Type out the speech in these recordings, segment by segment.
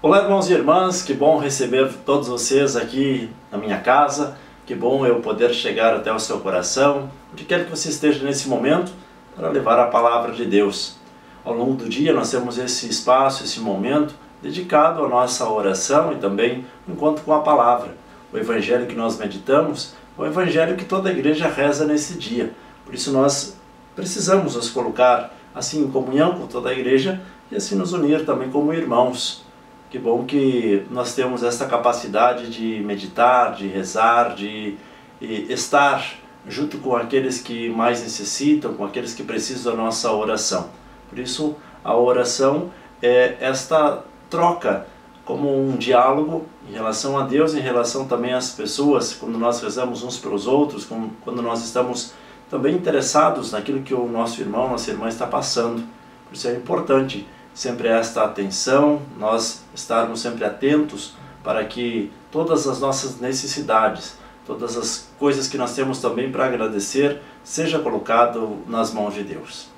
Olá, irmãos e irmãs, que bom receber todos vocês aqui na minha casa, que bom eu poder chegar até o seu coração, onde quer que você esteja nesse momento, para levar a palavra de Deus. Ao longo do dia nós temos esse espaço, esse momento dedicado à nossa oração e também um encontro com a palavra. O evangelho que nós meditamos é o evangelho que toda a igreja reza nesse dia. Por isso nós precisamos nos colocar assim em comunhão com toda a igreja e assim nos unir também como irmãos. Que bom que nós temos essa capacidade de meditar, de rezar, de estar junto com aqueles que mais necessitam, com aqueles que precisam da nossa oração. Por isso, a oração é esta troca, como um diálogo em relação a Deus, em relação também às pessoas, quando nós rezamos uns pelos outros, quando nós estamos também interessados naquilo que o nosso irmão, nossa irmã está passando. Por isso é importante sempre esta atenção, nós estarmos sempre atentos para que todas as nossas necessidades, todas as coisas que nós temos também para agradecer, seja colocado nas mãos de Deus.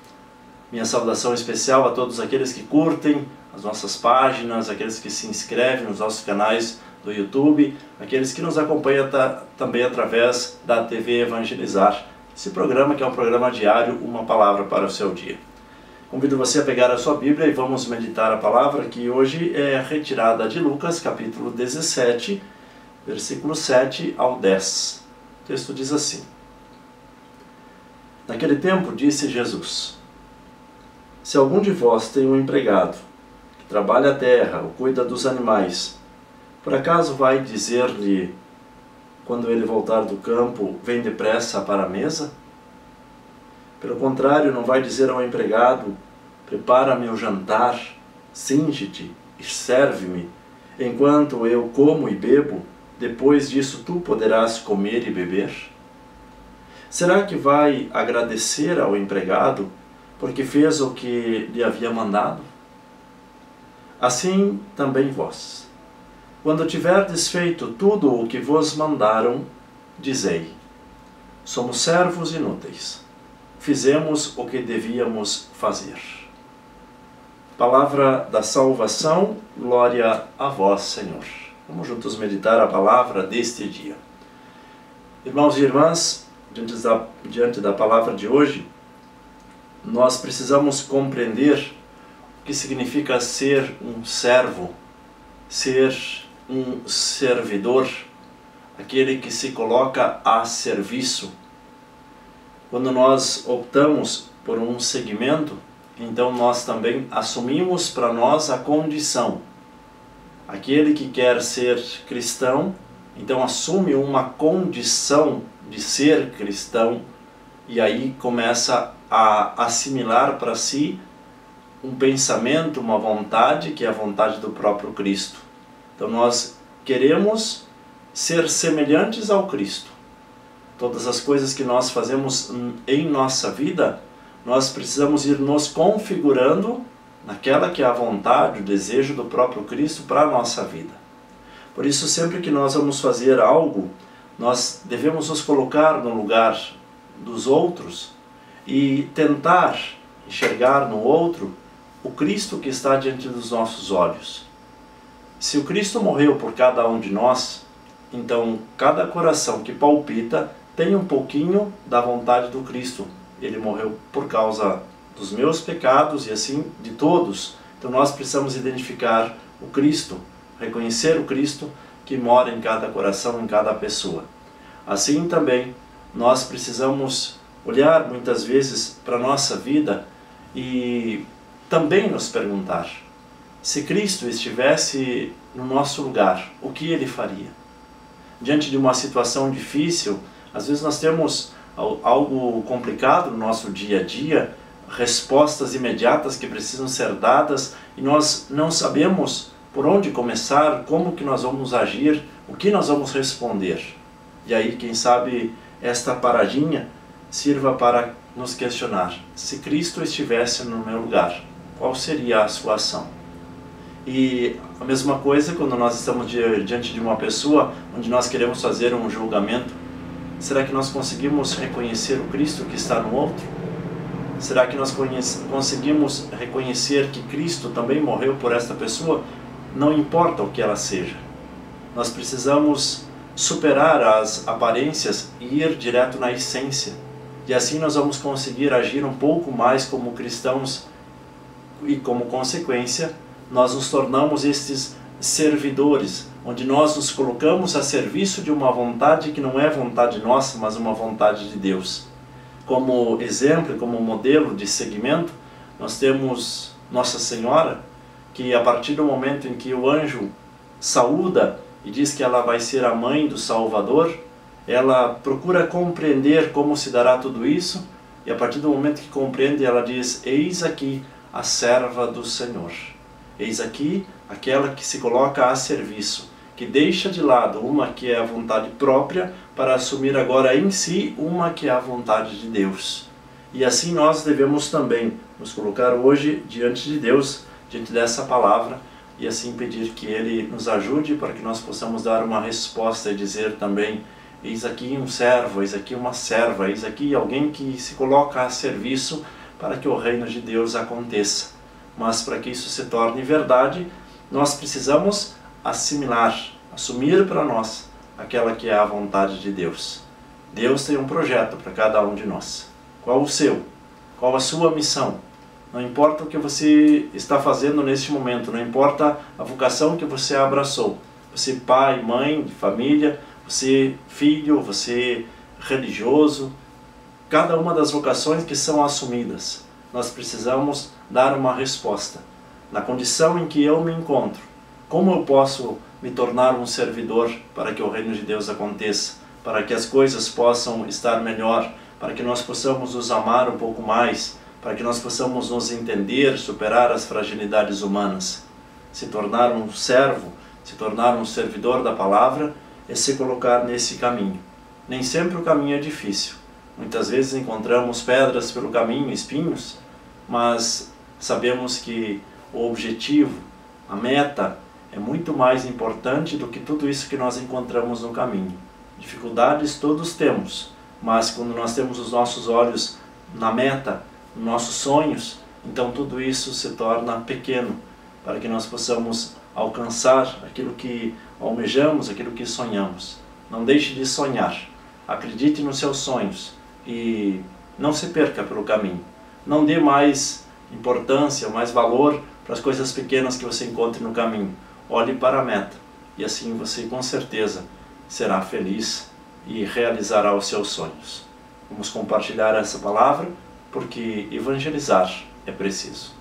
Minha saudação especial a todos aqueles que curtem as nossas páginas, aqueles que se inscrevem nos nossos canais do YouTube, aqueles que nos acompanham também através da TV Evangelizar, esse programa que é um programa diário, uma palavra para o seu dia. Convido você a pegar a sua Bíblia e vamos meditar a palavra que hoje é retirada de Lucas, capítulo 17, versículo 7 ao 10. O texto diz assim: Naquele tempo disse Jesus: Se algum de vós tem um empregado, que trabalha a terra ou cuida dos animais, por acaso vai dizer-lhe, quando ele voltar do campo, vem depressa para a mesa? Pelo contrário, não vai dizer ao empregado, prepara-me o jantar, cinge-te e serve-me, enquanto eu como e bebo, depois disso tu poderás comer e beber? Será que vai agradecer ao empregado, porque fez o que lhe havia mandado? Assim também vós, quando tiverdes feito tudo o que vos mandaram, dizei, somos servos inúteis. Fizemos o que devíamos fazer. Palavra da salvação, glória a vós, Senhor. Vamos juntos meditar a palavra deste dia. Irmãos e irmãs, diante da palavra de hoje, nós precisamos compreender o que significa ser um servo, ser um servidor, aquele que se coloca a serviço. Quando nós optamos por um segmento, então nós também assumimos para nós a condição. Aquele que quer ser cristão, então assume uma condição de ser cristão e aí começa a assimilar para si um pensamento, uma vontade, que é a vontade do próprio Cristo. Então nós queremos ser semelhantes ao Cristo. Todas as coisas que nós fazemos em nossa vida, nós precisamos ir nos configurando naquela que é a vontade, o desejo do próprio Cristo para a nossa vida. Por isso, sempre que nós vamos fazer algo, nós devemos nos colocar no lugar dos outros e tentar enxergar no outro o Cristo que está diante dos nossos olhos. Se o Cristo morreu por cada um de nós, então cada coração que palpita tem um pouquinho da vontade do Cristo. Ele morreu por causa dos meus pecados e assim de todos. Então nós precisamos identificar o Cristo, reconhecer o Cristo que mora em cada coração, em cada pessoa. Assim também nós precisamos olhar muitas vezes para a nossa vida e também nos perguntar, se Cristo estivesse no nosso lugar, o que Ele faria? Diante de uma situação difícil, às vezes nós temos algo complicado no nosso dia a dia, respostas imediatas que precisam ser dadas e nós não sabemos por onde começar, como que nós vamos agir, o que nós vamos responder. E aí, quem sabe, esta paradinha sirva para nos questionar, se Cristo estivesse no meu lugar, qual seria a sua ação? E a mesma coisa quando nós estamos diante de uma pessoa onde nós queremos fazer um julgamento. Será que nós conseguimos reconhecer o Cristo que está no outro? Será que nós conseguimos reconhecer que Cristo também morreu por esta pessoa? não importa o que ela seja. Nós precisamos superar as aparências e ir direto na essência. E assim nós vamos conseguir agir um pouco mais como cristãos e, como consequência, nós nos tornamos estes servidores, onde nós nos colocamos a serviço de uma vontade que não é vontade nossa, mas uma vontade de Deus. Como exemplo, como modelo de seguimento, nós temos Nossa Senhora, que a partir do momento em que o anjo saúda e diz que ela vai ser a mãe do Salvador, ela procura compreender como se dará tudo isso, e a partir do momento que compreende, ela diz: eis aqui a serva do Senhor. Eis aqui aquela que se coloca a serviço, que deixa de lado uma que é a vontade própria para assumir agora em si uma que é a vontade de Deus. E assim nós devemos também nos colocar hoje diante de Deus, diante dessa palavra, e assim pedir que Ele nos ajude para que nós possamos dar uma resposta e dizer também: eis aqui um servo, eis aqui uma serva, eis aqui alguém que se coloca a serviço para que o reino de Deus aconteça. Mas para que isso se torne verdade, nós precisamos assimilar, assumir para nós aquela que é a vontade de Deus. Deus tem um projeto para cada um de nós. Qual o seu? Qual a sua missão? Não importa o que você está fazendo neste momento, não importa a vocação que você abraçou. Você pai, mãe, de família, você filho, você religioso, cada uma das vocações que são assumidas, nós precisamos dar uma resposta. Na condição em que eu me encontro, como eu posso me tornar um servidor para que o reino de Deus aconteça, para que as coisas possam estar melhor, para que nós possamos nos amar um pouco mais, para que nós possamos nos entender, superar as fragilidades humanas. Se tornar um servo, se tornar um servidor da palavra, é se colocar nesse caminho. Nem sempre o caminho é difícil. Muitas vezes encontramos pedras pelo caminho, espinhos, mas sabemos que o objetivo, a meta, é muito mais importante do que tudo isso que nós encontramos no caminho. Dificuldades todos temos, mas quando nós temos os nossos olhos na meta, nos nossos sonhos, então tudo isso se torna pequeno, para que nós possamos alcançar aquilo que almejamos, aquilo que sonhamos. Não deixe de sonhar, acredite nos seus sonhos e não se perca pelo caminho. Não dê mais importância, mais valor para as coisas pequenas que você encontre no caminho. Olhe para a meta e assim você com certeza será feliz e realizará os seus sonhos. Vamos compartilhar essa palavra porque evangelizar é preciso.